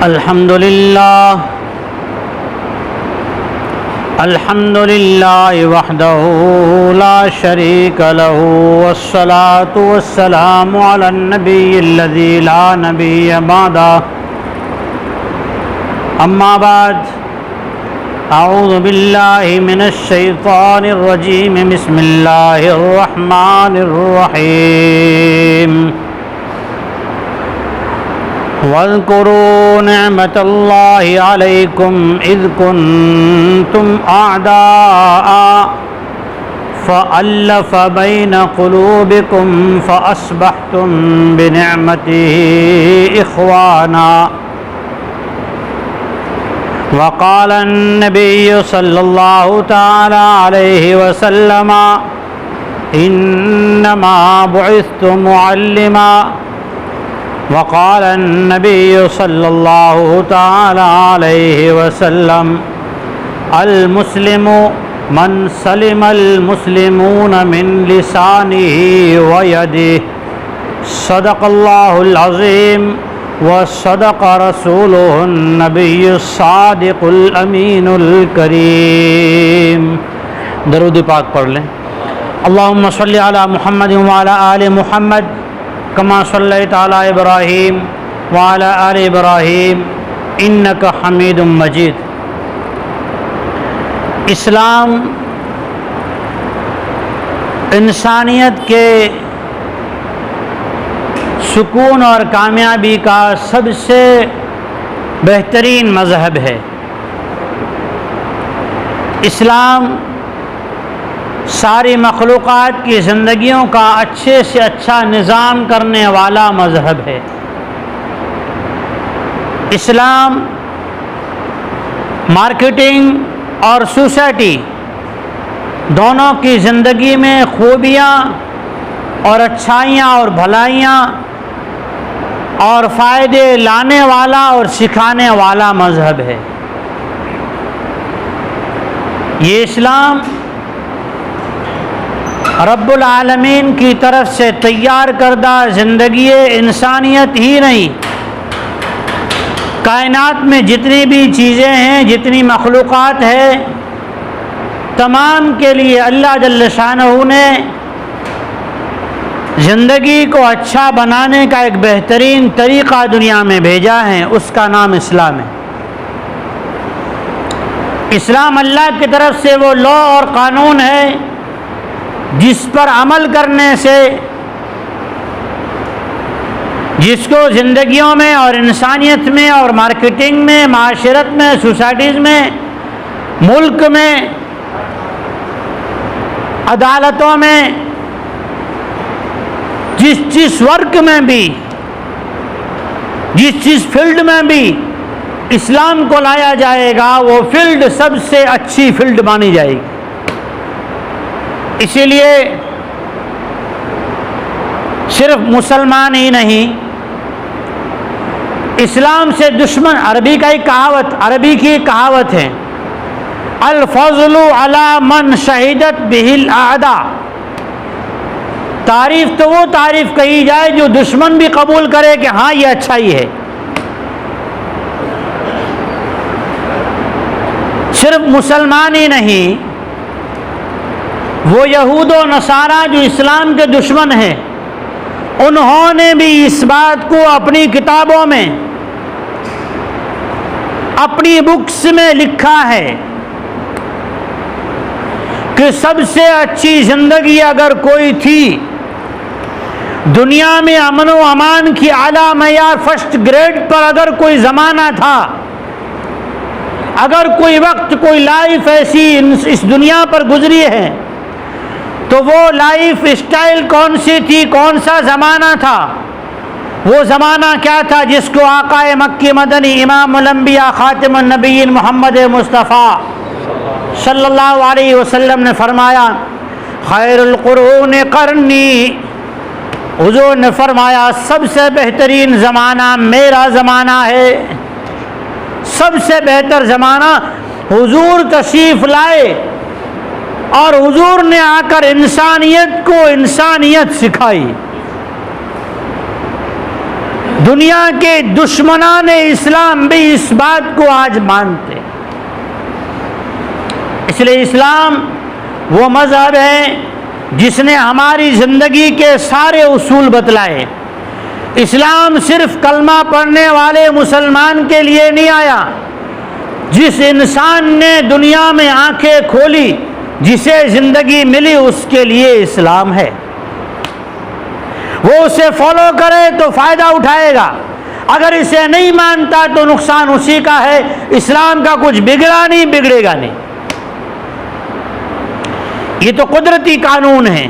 अल्हम्दुलिल्लाह वहदहु ला शरीका लहु वस्सलातु वस्सलामु अलन नबिय्यिल्लज़ी ला नबिय्य बअदा अम्मा बाद अऊज़ु बिल्लाहि मिनश शैतानिर रजीम बिस्मिल्लाहिर रहमानिर रहीम वज़्कुरू निअमतल्लाहि अलैकुम इज़ कुन्तुम अअदाअ फ़अल्लफ़ बैन क़ुलूबिकुम फ़अस्बहतुम बिनिअमतिही इख़वाना वक़ाल अन्नबिय्यु सल्लल्लाहु तआला अलैहि वसल्लम इन्नमा बुइस्तु मुअल्लिमा वक़ाल अन्नबिय्यु सल्लल्लाहु तआला अलैहि वसल्लम अल मुस्लिमु मन सलिमल मुस्लिमून मिन लिसानिही व यदिही सदक़ल्लाहुल अज़ीम व सदक़ रसूलुहुन नबिय्युस सादिक़ुल अमीनुल करीम। दरूद पाक पढ़ लें। अल्लाहुम्मा सल्लि अला मुहम्मद व अला आलि मुहम्मद कमा सल्लैता अला इब्राहीम व अला आलि इब्राहीम इन्नका हमीदुम मजीद। इस्लाम इंसानियत के सुकून और कामयाबी का सबसे बेहतरीन मज़हब है। इस्लाम सारी मखलूक़ात की ज़िंदगियों का अच्छे से अच्छा निज़ाम करने वाला मज़हब है। इस्लाम मार्केटिंग और सोसाइटी दोनों की ज़िंदगी में खूबियाँ और अच्छाइयाँ और भलाइयाँ और फ़ायदे लाने वाला और सिखाने वाला मज़हब है। ये इस्लाम रब्बुल आलमीन की तरफ से तैयार करदा ज़िंदगी इंसानियत ही नहीं, कायनात में जितनी भी चीज़ें हैं, जितनी मखलूक़ात है, तमाम के लिए अल्लाह जल्ल शानहू ने ज़िंदगी को अच्छा बनाने का एक बेहतरीन तरीक़ा दुनिया में भेजा है, उसका नाम इस्लाम है। इस्लाम अल्लाह की तरफ से वो लॉ और क़ानून है जिस पर अमल करने से जिसको ज़िंदगियों में और इंसानियत में और मार्केटिंग में, माशरत में, सोसाइटीज़ में, मुल्क में, अदालतों में, जिस वर्क में भी, जिस फील्ड में भी इस्लाम को लाया जाएगा वो फील्ड सबसे अच्छी फील्ड मानी जाएगी। इसीलिए सिर्फ मुसलमान ही नहीं, इस्लाम से दुश्मन, अरबी की कहावत है अल फज़लु अला मन शहीदत बिहिल आदा। तारीफ़ तो वो तारीफ़ कही जाए जो दुश्मन भी कबूल करे कि हाँ ये अच्छा ही है। सिर्फ मुसलमान ही नहीं, वो यहूद व नसारा जो इस्लाम के दुश्मन हैं, उन्होंने भी इस बात को अपनी किताबों में, अपनी बुक्स में लिखा है कि सबसे अच्छी ज़िंदगी अगर कोई थी दुनिया में, अमन व अमान की आला मयार फर्स्ट ग्रेड पर अगर कोई ज़माना था, अगर कोई वक्त, कोई लाइफ ऐसी इस दुनिया पर गुजरी है, तो वो लाइफ स्टाइल कौन सी थी, कौन सा ज़माना था? वो ज़माना क्या था जिसको आकाए मक्की मदनी इमामुल अंबिया खातिमुन नबिय्यीन मोहम्मद मुस्तफ़ा सल्लल्लाहु अलैहि वसल्लम ने फरमाया खैरुल कुरून करनी। हुजूर ने फरमाया सबसे बेहतरीन ज़माना मेरा ज़माना है, सबसे बेहतर ज़माना। हुजूर तशरीफ़ लाए और हुजूर ने आकर इंसानियत को इंसानियत सिखाई। दुनिया के दुश्मनान इस्लाम भी इस बात को आज मानते। इसलिए इस्लाम वो मज़हब है जिसने हमारी ज़िंदगी के सारे उसूल बतलाए। इस्लाम सिर्फ कलमा पढ़ने वाले मुसलमान के लिए नहीं आया। जिस इंसान ने दुनिया में आंखें खोली, जिसे ज़िंदगी मिली, उसके लिए इस्लाम है। वो उसे फॉलो करे तो फ़ायदा उठाएगा, अगर इसे नहीं मानता तो नुकसान उसी का है। इस्लाम का कुछ बिगड़ा नहीं, बिगड़ेगा नहीं। ये तो कुदरती कानून है।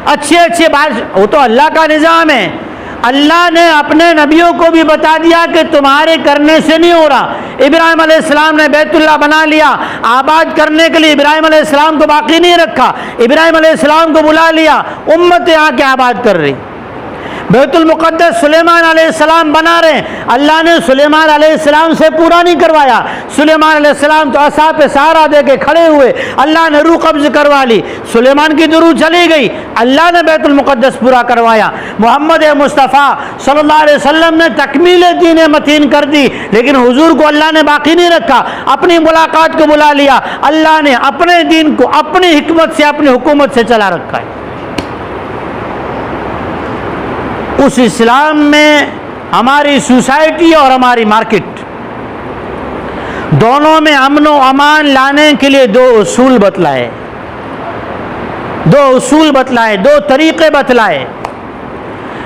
अच्छे अच्छे बात, वो तो अल्लाह का निज़ाम है। अल्लाह ने अपने नबियों को भी बता दिया कि तुम्हारे करने से नहीं हो रहा। इब्राहिम अलैहिस्सलाम ने बैतुल्लाह बना लिया, आबाद करने के लिए इब्राहिम अलैहिस्सलाम को बाकी नहीं रखा। इब्राहिम अलैहिस्सलाम को बुला लिया, उम्मत आके आबाद कर रही। बैतुल मुक़द्दस सुलेमान अलैहिस्सलाम बना रहे, अल्लाह ने सुलेमान अलैहिस्सलाम से पूरा नहीं करवाया। सुलेमान अलैहिस्सलाम तो असा पे सहारा दे के खड़े हुए, अल्लाह ने रूह कब्ज़ करवा ली, सुलेमान की दुरूद चली गई, अल्लाह ने बैतुल मुक़द्दस पूरा करवाया। मोहम्मद मुस्तफ़ा सल्लल्लाहु अलैहि वसल्लम ने तकमील दीन मतीन कर दी, लेकिन हुजूर को अल्लाह ने बाकी नहीं रखा। अपनी मुलाकात को बुला लिया, अल्लाह ने अपने दीन को अपनी हिकमत से, अपनी हुकूमत से चला रखा है। उस इस्लाम में हमारी सोसाइटी और हमारी मार्केट दोनों में अमन व अमान लाने के लिए दो उसूल बतलाए, दो तरीक़े बतलाए।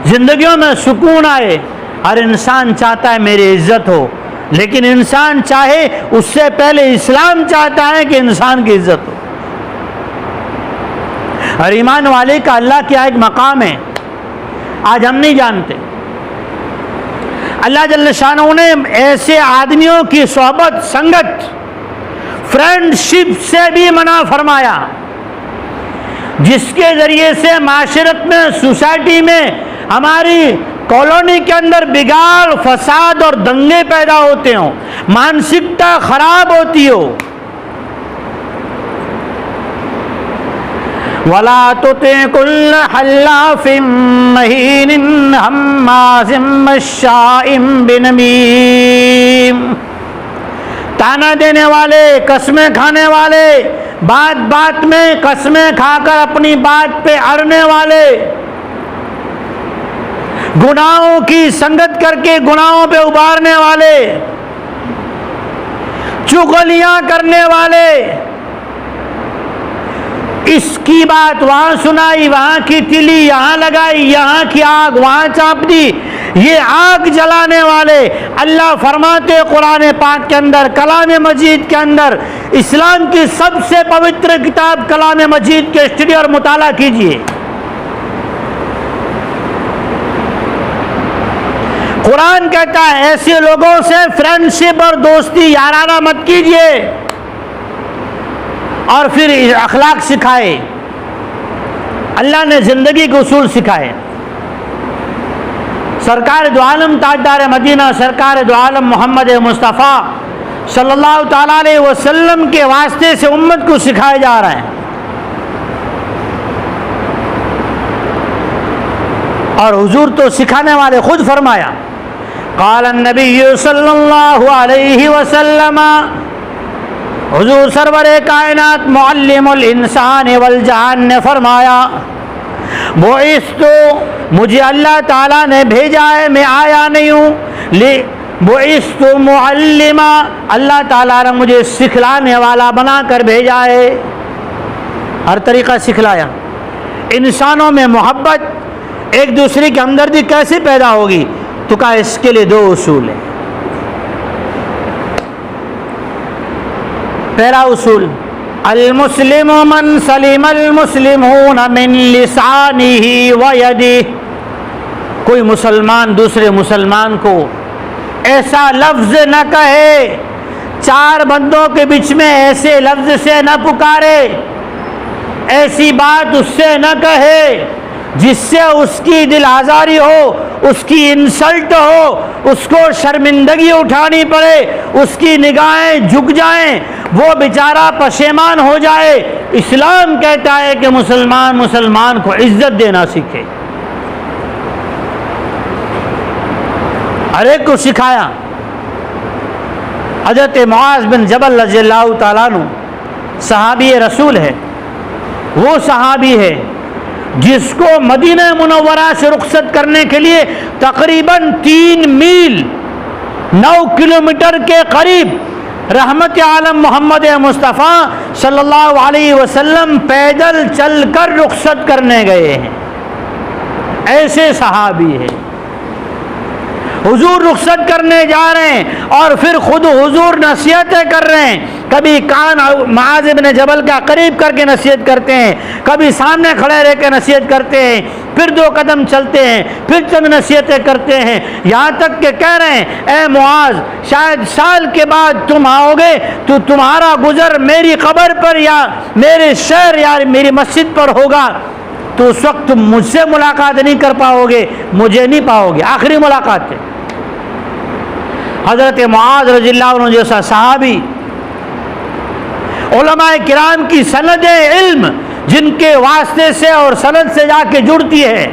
जिंदगियों में सुकून आए। हर इंसान चाहता है मेरी इज्जत हो, लेकिन इंसान चाहे उससे पहले इस्लाम चाहता है कि इंसान की इज्जत हो। हर ईमान वाले का अल्लाह क्या एक मकाम है, आज हम नहीं जानते। अल्लाह जल्ल शानहू ने ऐसे आदमियों की सोहबत, संगत, फ्रेंडशिप से भी मना फरमाया जिसके ज़रिए से माशरत में, सोसाइटी में, हमारी कॉलोनी के अंदर बिगाड़, फसाद और दंगे पैदा होते हों, मानसिकता खराब होती हो। वला तुति कुल्ल हल्लाफिम महीनिन हम्माजिम मश्शाइम बिनमीम। ताना देने वाले, कस्में खाने वाले, बात बात में कस्में खाकर अपनी बात पे अड़ने वाले, गुनाहों की संगत करके गुनाहों पे उबारने वाले, चुगलियां करने वाले, इसकी बात वहां सुनाई, वहां की तिली यहां लगाई, यहां की आग वहां चाप दी, ये आग जलाने वाले। अल्लाह फरमाते कुरान पाक के अंदर, कलाम मजीद के अंदर, इस्लाम की सबसे पवित्र किताब कलाम मजीद के स्टडी और मुताला कीजिए। कुरान कहता है ऐसे लोगों से फ्रेंडशिप और दोस्ती, याराना मत कीजिए। और फिर अखलाक सिखाए, अल्लाह ने ज़िंदगी के उसूल सिखाए। सरकार दो आलम ताजदार मदीना, सरकार दो आलम मोहम्मद मुस्तफ़ा सल्लल्लाहु ताला अलैहि वसल्लम के वास्ते से उम्मत को सिखाया जा रहा है। और हुजूर तो सिखाने वाले, खुद फरमाया, क़ाल नबी सल्लल्लाहु अलैहि वसल्लम, हुजूर सरवरे कायनात मुअल्लिमुल इंसान वल जान ने फरमाया, बुइस्तु, मुझे अल्लाह ताला ने भेजा है, मैं आया नहीं हूँ। बुइस्तु मुअल्लिमा, अल्लाह ताला ने मुझे सिखलाने वाला बनाकर भेजा है। हर तरीक़ा सिखलाया। इंसानों में मोहब्बत, एक दूसरे की हमदर्दी कैसे पैदा होगी? तो कहा इसके लिए दो उसूल है। पहला उसूल, अल मुस्लिम मन सलिमल मुस्लिमून मिन लिसानिही व यदिही। कोई मुसलमान दूसरे मुसलमान को ऐसा लफ्ज़ न कहे, चार बंदों के बीच में ऐसे लफ्ज़ से न पुकारे, ऐसी बात उससे न कहे जिससे उसकी दिल आज़ारी हो, उसकी इंसल्ट हो, उसको शर्मिंदगी उठानी पड़े, उसकी निगाहें झुक जाएं, वो बेचारा पशेमान हो जाए। इस्लाम कहता है कि मुसलमान मुसलमान को इज्जत देना सीखे। हर एक को सिखाया। हज़रत मुआज़ बिन जबल रज़ियल्लाहु ताला अन्हु सहाबी रसूल है। वो सहाबी है जिसको मदीना मुनव्वरा से रुखसत करने के लिए तकरीबन 3 मील 9 किलोमीटर के करीब रहमत आलम मोहम्मद मुस्तफ़ा सल्लल्लाहु अलैहि वसल्लम पैदल चलकर रुखसत करने गए हैं। ऐसे सहाबी है। हुजूर रुखसत करने जा रहे हैं और फिर खुद हुजूर नसीहतें कर रहे हैं। कभी कान मुआज़ इब्न जबल का करीब करके नसीहत करते हैं, कभी सामने खड़े रह के नसीहत करते हैं, फिर 2 कदम चलते हैं, फिर चंद नसीहतें करते हैं, यहाँ तक कि कह रहे हैं, ए मुआज़, शायद साल के बाद तुम आओगे तो तुम्हारा गुजर मेरी कब्र पर या मेरे शहर या मेरी मस्जिद पर होगा, तो उस वक्त तुम मुझसे मुलाकात नहीं कर पाओगे, मुझे नहीं पाओगे। आखिरी मुलाकात है। हज़रत मुआज़ रज़ियल्लाहु अन्हु जैसा सहाबी, उलमाए किराम की सनद इल्म जिनके वास्ते से और सनद से जाके जुड़ती है,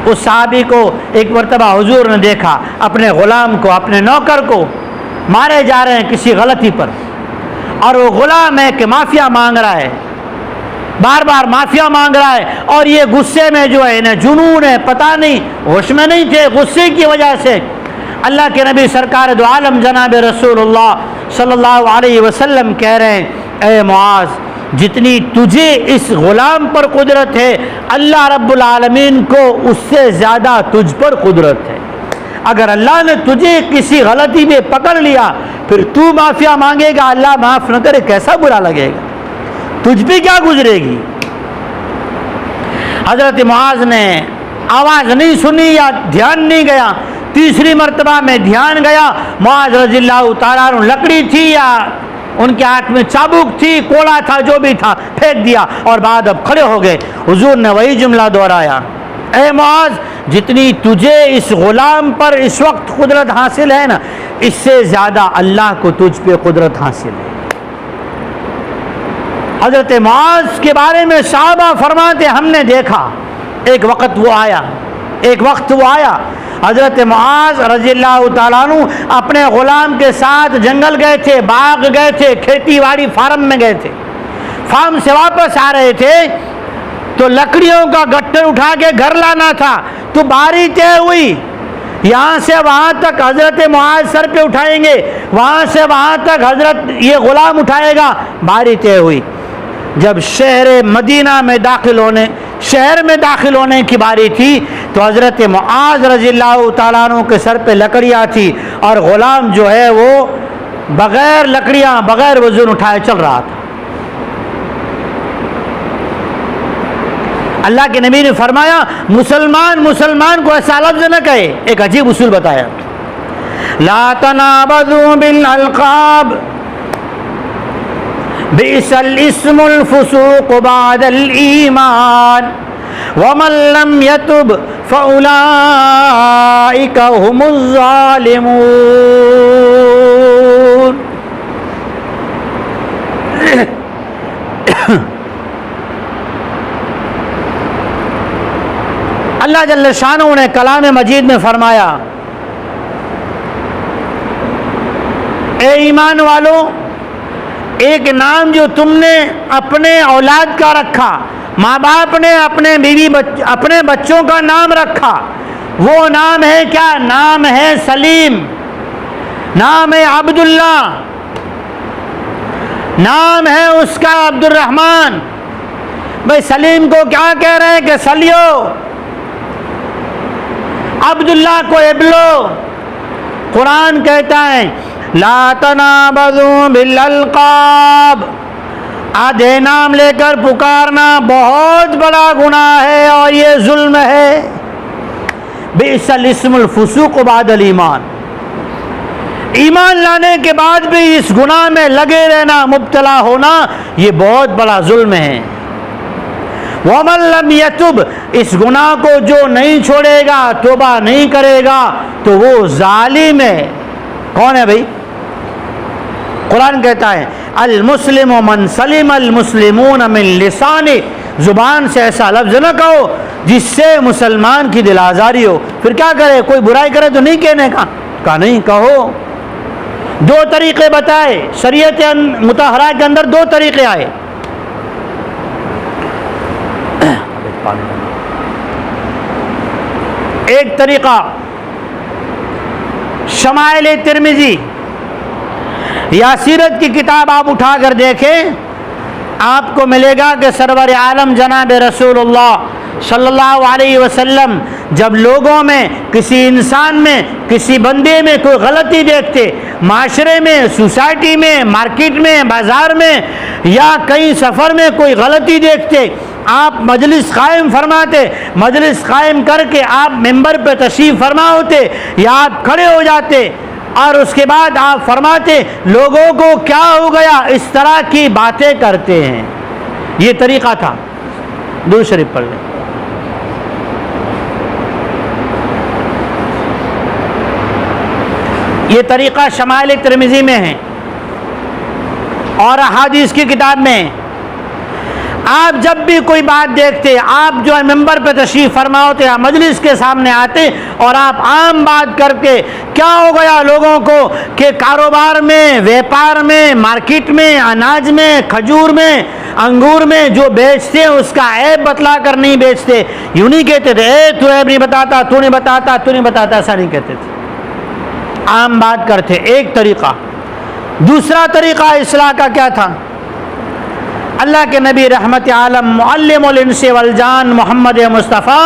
उस सहाबी को एक मरतबा हुजूर ने देखा, अपने गुलाम को, अपने नौकर को मारे जा रहे हैं किसी गलती पर, और वो गुलाम है कि माफिया मांग रहा है, बार बार माफिया मांग रहा है, और ये गुस्से में जो है ना, जुनून है, पता नहीं, होश में नहीं थे, गुस्से की वजह से अल्लाह के नबी सरकार दो आलम जनाब रसूलुल्लाह सल्लल्लाहु अलैहि वसल्लम कह रहे हैं, ए मुआज़, जितनी तुझे इस गुलाम पर कुदरत है, अल्लाह रब्बुल आलमीन को उससे ज़्यादा तुझ पर कुदरत है। अगर अल्लाह ने तुझे किसी गलती में पकड़ लिया, फिर तू माफिया मांगेगा, अल्लाह माफ़ न करे, कैसा बुरा लगेगा, तुझ पे क्या गुजरेगी। हज़रत मुआज़ ने आवाज़ नहीं सुनी या ध्यान नहीं गया। तीसरी मरतबा में ध्यान गया। मुआज़ रज़ियल्लाहु ताला अन्हु, लकड़ी थी या उनके हाथ में चाबुक थी, कोड़ा था, जो भी था, फेंक दिया और बाद अब खड़े हो गए। हुजूर ने वही जुमला दोहराया, ए मुआज़, जितनी तुझे इस गुलाम पर इस वक्त कुदरत हासिल है ना, इससे ज़्यादा अल्लाह को तुझ पे कुदरत हासिल है। हज़रत मुआज़ के बारे में सहाबा फरमाते, हमने देखा एक वक्त वो आया, हज़रत मुआज़ रज़ियल्लाहु ताला अन्हु अपने ग़ुलाम के साथ जंगल गए थे, बाग गए थे, खेती बाड़ी फार्म में गए थे। फार्म से वापस आ रहे थे तो लकड़ियों का गट्ठर उठा के घर लाना था, तो बारी तय हुई, यहाँ से वहाँ तक हज़रत मुआज़ सर पे उठाएंगे, वहाँ से वहाँ तक हज़रत ये ग़ुलाम उठाएगा। बारी तय हुई। जब शहर में दाखिल होने की बारी थी तो हज़रत मुआज़ रज़ियल्लाहु ताला अन्हु के सर पे लकड़ियाँ थी और ग़ुलाम जो है वो बग़ैर लकड़ियाँ, बग़ैर वज़न उठाए चल रहा था। अल्लाह के नबी ने फरमाया, मुसलमान को ऐसा लफ्ज़ न कहे। एक अजीब उसूल बताया, ला तनाबज़ू बिल अलक़ाब बिइसल इस्मुल फुसूक़ बादल ईमान वमन लम यतुब फउलाइका हुमुज़ ज़ालिमून। अल्लाह जल्ल शानहू ने कलाम मजीद में फरमाया, ए ईमान वालों, एक नाम जो तुमने अपने औलाद का रखा, माँ बाप ने अपने बच्चों का नाम रखा, वो नाम है क्या? नाम है सलीम, नाम है अब्दुल्ला, नाम है उसका अब्दुर्रहमान। भाई सलीम को क्या कह रहे हैं कि सलियो, अब्दुल्ला को एबलो। कुरान कहता है ला तनाबज़ू बिल अलक़ाब, आधे नाम लेकर पुकारना बहुत बड़ा गुनाह है और ये जुल्म है। बिइसल इस्मुल फुसूक़ बादल ईमान, ईमान लाने के बाद भी इस गुनाह में लगे रहना, मुब्तला होना, ये बहुत बड़ा जुल्म है। वमन लम यतुब, इस गुनाह को जो नहीं छोड़ेगा, तौबा नहीं करेगा, तो वो जालिम है। कौन है भाई? कुरान कहता है अल मुस्लिम मन सलिम अल मुस्लिमून मिन लिसानी, जुबान से ऐसा लफ्ज़ न कहो जिससे मुसलमान की दिल आज़ारी हो। फिर क्या करे, कोई बुराई करे तो नहीं कहने का, कहा नहीं कहो। दो तरीके बताए, शरीयत मुतहरा के अंदर दो तरीके आए। एक तरीका शमाइल तिर्मिज़ी या सीरत की किताब आप उठाकर देखें, आपको मिलेगा कि सरवर आलम जनाब रसूलुल्लाह सल्लल्लाहु अलैहि वसल्लम जब लोगों में, किसी इंसान में, किसी बंदे में कोई गलती देखते, माशरे में, सोसाइटी में, मार्केट में, बाज़ार में या कहीं सफ़र में कोई गलती देखते, आप मजलिस कायम फरमाते, मजलिस कायम करके आप मिंबर पे तशरीफ़ फरमा होते या आप खड़े हो जाते और उसके बाद आप फरमाते लोगों को क्या हो गया, इस तरह की बातें करते हैं। ये तरीका था। दुरूद शरीफ पढ़ लें। ये तरीका शमाइल तिर्मिज़ी में है और अहादीस की किताब में है। आप जब भी कोई बात देखते, आप जो है मिंबर पे तशरीफ़ फरमा होते या मजलिस के सामने आते और आप आम बात करके क्या हो गया लोगों को कि कारोबार में, व्यापार में, मार्केट में, अनाज में, खजूर में, अंगूर में जो बेचते हैं उसका ऐब बतला कर नहीं बेचते। यूँ नहीं कहते थे तू ऐब नहीं बताता, तू नहीं बताता, तू नहीं बताता, ऐसा नहीं कहते थे, आम बात करते। एक तरीका। दूसरा तरीका इस्लाह का क्या था? अल्लाह के नबी रहमत आलम मुअल्लिमुल इंस वल जान मोहम्मद मुस्तफ़ा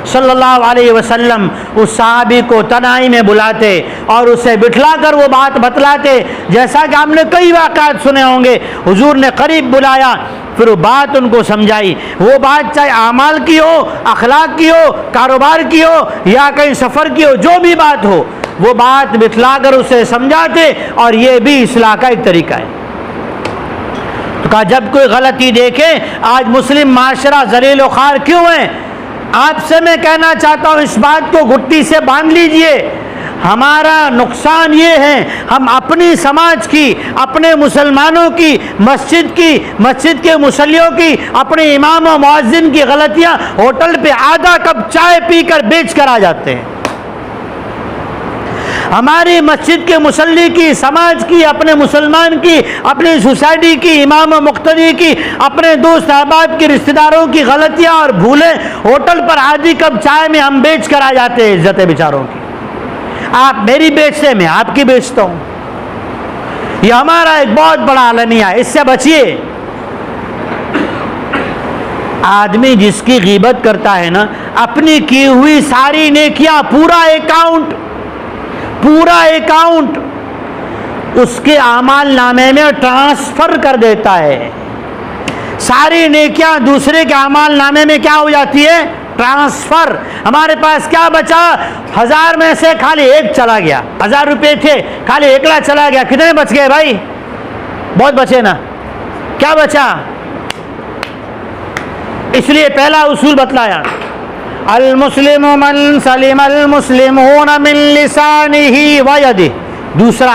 सल्लल्लाहु अलैहि वसल्लम उस सहाबी को तनाई में बुलाते और उसे बिठला कर वो बात बतलाते। जैसा कि आपने कई वाक़ात सुने होंगे, हुजूर ने करीब बुलाया, फिर वो बात उनको समझाई। वो बात चाहे आमाल की हो, अखलाक की हो, कारोबार की हो या कहीं सफ़र की हो, जो भी बात हो वो बात बिठला कर उसे समझाते और ये भी इस्लाह का एक तरीका है। तो कहा जब कोई गलती देखे, आज मुस्लिम माशरा ज़लील ख़ार क्यों है? आपसे मैं कहना चाहता हूँ इस बात को घुट्टी से बांध लीजिए। हमारा नुकसान ये है, हम अपनी समाज की, अपने मुसलमानों की, मस्जिद के मुसल्लियों की, अपने इमाम और मुअज्जिन की गलतियाँ होटल पे आधा कप चाय पीकर बेच कर आ जाते हैं। हमारी मस्जिद के मुसल्ली की, समाज की, अपने मुसलमान की, अपनी सोसाइटी की, इमाम मुक्तदी की, अपने दोस्त अहबाब की, रिश्तेदारों की गलतियां और भूलें होटल पर आधी कप चाय में हम बेच कर आ जाते हैं इज्जत बेचारों की। आप मेरी बेचते, मैं आपकी बेचता हूँ। यह हमारा एक बहुत बड़ा अलनिया है, इससे बचिए। आदमी जिसकी गीबत करता है ना, अपनी की हुई सारी नेकियां, पूरा अकाउंट उसके आमाल नामे में ट्रांसफर कर देता है। सारी नेकियां दूसरे के आमाल नामे में क्या हो जाती है? ट्रांसफर। हमारे पास क्या बचा? 1000 में से खाली एक चला गया। 1000 रुपये थे, खाली एकला चला गया। कितने बच गए भाई? बहुत बचे ना। क्या बचा? इसलिए पहला उसूल बतलाया, अल मुस्लिमु मन सलिमल मुस्लिमून मिन लिसानिही व यदिही। दूसरा,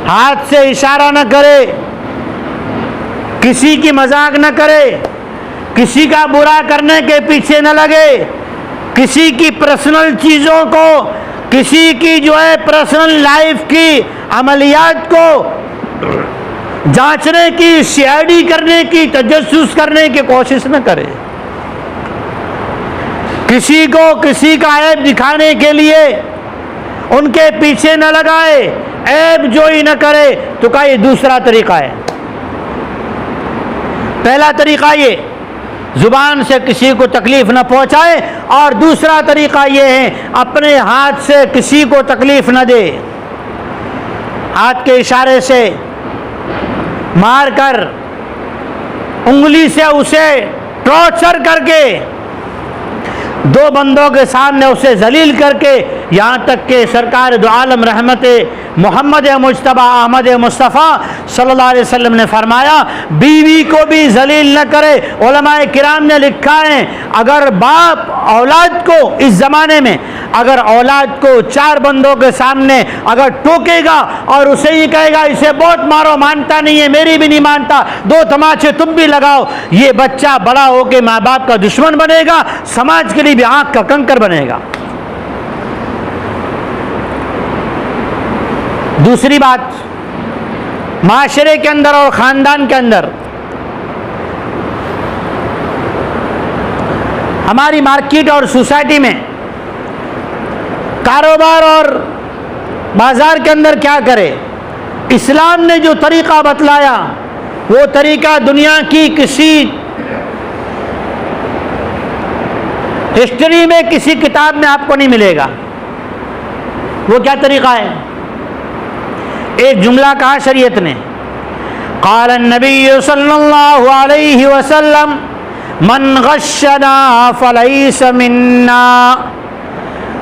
हाथ से इशारा न करे, किसी की मजाक न करे, किसी का बुरा करने के पीछे न लगे, किसी की पर्सनल चीज़ों को, किसी की जो है पर्सनल लाइफ की अमलियात को जांचने की, सीआईडी करने की, तजस्सुस करने की कोशिश न करे। किसी को किसी का ऐब दिखाने के लिए उनके पीछे न लगाए, ऐब जो ही न करे। तो का ये दूसरा तरीका है। पहला तरीका ये, जुबान से किसी को तकलीफ न पहुंचाए, और दूसरा तरीका ये है अपने हाथ से किसी को तकलीफ न दे। हाथ के इशारे से मारकर, उंगली से उसे टॉर्चर करके, दो बंदों के सामने उसे जलील करके, यहाँ तक कि सरकार दो आलम रहमत मोहम्मद मुज्तबा अहमद मुस्तफ़ा सल्लल्लाहु अलैहि वसल्लम ने फरमाया बीवी को भी जलील न करे। उलमाए किराम ने लिखा है अगर बाप औलाद को इस ज़माने में अगर औलाद को 4 बंदों के सामने अगर टोकेगा और उसे ही कहेगा इसे बहुत मारो, मानता नहीं है, मेरी भी नहीं मानता, 2 तमाचे तुम भी लगाओ, ये बच्चा बड़ा होकर माँ बाप का दुश्मन बनेगा, समाज के लिए भी आंख का कंकर बनेगा। दूसरी बात, माशरे के अंदर और ख़ानदान के अंदर हमारी मार्केट और सोसाइटी में कारोबार और बाज़ार के अंदर क्या करे, इस्लाम ने जो तरीक़ा बतलाया वो तरीक़ा दुनिया की किसी हिस्ट्री में किसी किताब में आपको नहीं मिलेगा। वो क्या तरीक़ा है? एक जुमला कहा शरीयत ने, क़ाल नबी सल्लल्लाहु अलैहि वसल्लम मन गश्शना फलैस मिन्ना।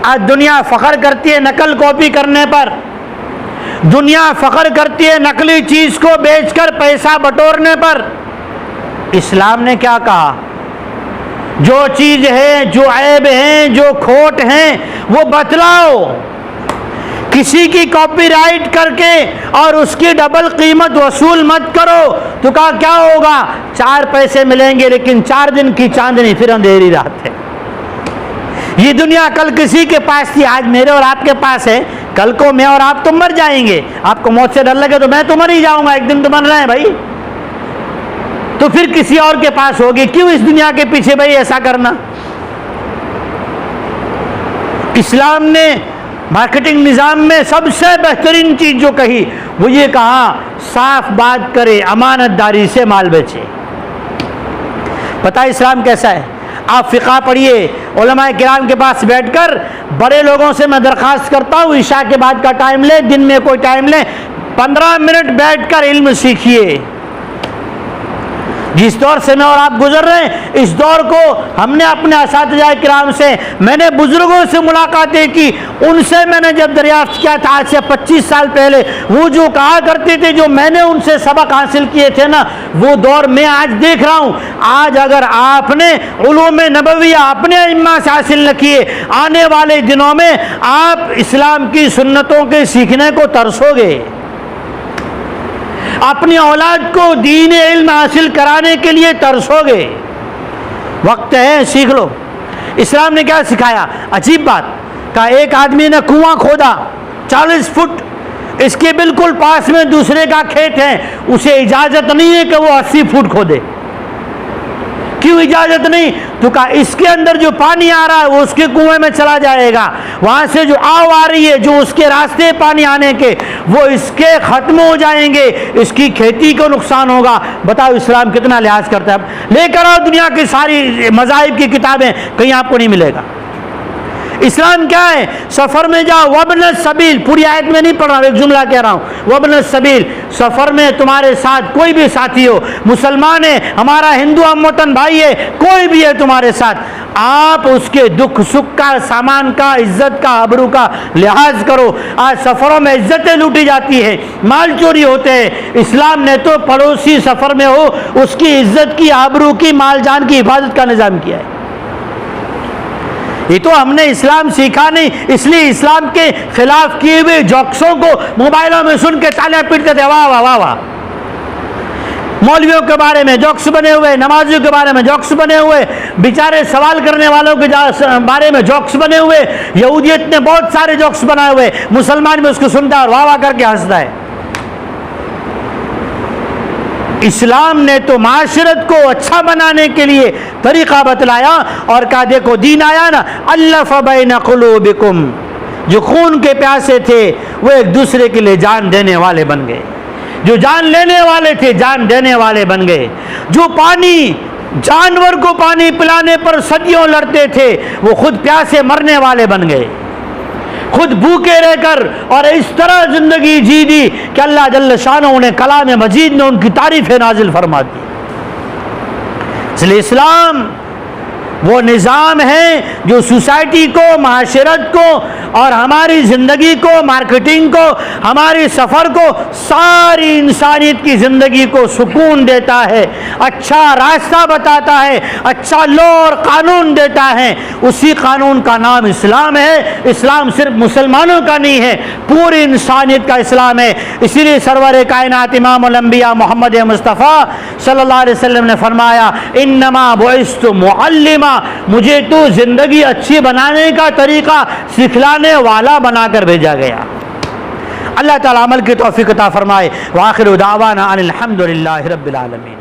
आज दुनिया फ़ख्र करती है नकल कॉपी करने पर, दुनिया फ़ख्र करती है नकली चीज़ को बेचकर पैसा बटोरने पर। इस्लाम ने क्या कहा? जो चीज़ है, जो ऐब हैं, जो खोट हैं वो बतलाओ। किसी की कॉपीराइट करके और उसकी डबल कीमत वसूल मत करो, तो कहा क्या होगा? 4 पैसे मिलेंगे लेकिन 4 दिन की चांदनी, फिर अंधेरी रात है। ये दुनिया कल किसी के पास थी, आज मेरे और आपके पास है, कल को मैं और आप तो मर जाएंगे। आपको मौत से डर लगे तो मैं तो मर ही जाऊंगा, एक दिन तो मर रहे हैं भाई, तो फिर किसी और के पास होगी। क्यों इस दुनिया के पीछे भाई ऐसा करना? इस्लाम ने मार्केटिंग निज़ाम में सबसे बेहतरीन चीज़ जो कही वो ये कहा, साफ बात करे, अमानतदारी से माल बेचे। पता है इस्लाम कैसा है? आप फ़िक़्ह पढ़िए, उलमाए किराम के पास बैठकर बड़े लोगों से मैं दरख्वास्त करता हूँ, इशा के बाद का टाइम ले, दिन में कोई टाइम ले, 15 मिनट बैठकर इल्म सीखिए। जिस दौर से मैं और आप गुजर रहे हैं, इस दौर को हमने अपने असातिज़ा किराम से, मैंने बुजुर्गों से मुलाकातें की, उनसे मैंने जब दरियाफ्त किया था आज से 25 साल पहले, वो जो कहा करते थे, जो मैंने उनसे सबक हासिल किए थे ना, वो दौर मैं आज देख रहा हूँ। आज अगर आपने उलूम नबविया अपने इम्मा से हासिल न किए, आने वाले दिनों में आप इस्लाम की सुन्नतों के सीखने को तरसोगे। अपनी औलाद को दीन इल्म हासिल कराने के लिए तरसोगे। वक्त है, सीख लो। इस्लाम ने क्या सिखाया? अजीब बात का, एक आदमी ने कुआं खोदा 40 फुट, इसके बिल्कुल पास में दूसरे का खेत है, उसे इजाज़त नहीं है कि वो 80 फुट खोदे। क्यों इजाज़त नहीं? तो कहा इसके अंदर जो पानी आ रहा है वो उसके कुएं में चला जाएगा, वहाँ से जो आव आ रही है, जो उसके रास्ते पानी आने के, वो इसके ख़त्म हो जाएंगे, इसकी खेती को नुकसान होगा। बताओ इस्लाम कितना लिहाज करता है। लेकर आओ दुनिया की सारी मज़ाहिब की किताबें, कहीं आपको नहीं मिलेगा। इस्लाम क्या है? सफ़र में जाओ, वब्न सबील, पूरी आयत में नहीं पढ़ रहा हूँ, एक जुमला कह रहा हूँ, वब्न सबील। सफ़र में तुम्हारे साथ कोई भी साथी हो, मुसलमान है, हमारा हिंदू हमवतन भाई है, कोई भी है तुम्हारे साथ, आप उसके दुख सुख का, सामान का, इज्जत का, आबरू का लिहाज करो। आज सफ़रों में इज्जतें लूटी जाती है, माल चोरी होते हैं। इस्लाम ने तो पड़ोसी सफ़र में हो उसकी इज्जत की, आबरू की, माल जान की हिफाजत का निज़ाम किया है। ये तो हमने इस्लाम सीखा नहीं, इसलिए इस्लाम के खिलाफ किए हुए जोक्सों को मोबाइलों में सुन के तालियां पीटते थे, वाह वाह वाह वाह। मौलवियों के बारे में जोक्स बने हुए, नमाजियों के बारे में जोक्स बने हुए, बेचारे सवाल करने वालों के बारे में जोक्स बने हुए। यहूदियत ने बहुत सारे जोक्स बनाए हुए, मुसलमान भी उसको सुनता है और वाह वाह करके हंसता है। इस्लाम ने तो माशरत को अच्छा बनाने के लिए तरीक़ा बतलाया और कहा देखो दीन आया ना, अल्लफ़ बैन क़ुलूबिकुम, जो खून के प्यासे थे वो एक दूसरे के लिए जान देने वाले बन गए, जो जान लेने वाले थे जान देने वाले बन गए, जो पानी जानवर को पानी पिलाने पर सदियों लड़ते थे वो खुद प्यासे मरने वाले बन गए, खुद भूखे रहकर और इस तरह जिंदगी जी दी कि अल्लाह जल्ल शानो ने कलाम मजीद में उनकी तारीफ़ें नाजिल फरमा दी। इसलिए इस्लाम वो निज़ाम है जो सोसाइटी को, माशरत को और हमारी ज़िंदगी को, मार्केटिंग को, हमारी सफ़र को, सारी इंसानियत की ज़िंदगी को सुकून देता है, अच्छा रास्ता बताता है, अच्छा लॉ और कानून देता है। उसी कानून का नाम इस्लाम है। इस्लाम सिर्फ मुसलमानों का नहीं है, पूरी इंसानियत का इस्लाम है। इसीलिए सरवर कायनात इमामुल अंबिया मोहम्मद मुस्तफ़ा सल्लल्लाहु अलैहि वसल्लम ने फरमाया, इन्नमा बुइस्तु मुअल्लिमा, मुझे तो ज़िंदगी अच्छी बनाने का तरीक़ा सिखलाने वाला बनाकर भेजा गया। अल्लाह ताला अमल की तौफीक अता फरमाए। व आखिरु दावाना अनिल हम्दुलिल्लाहि रब्बिल आलमीन।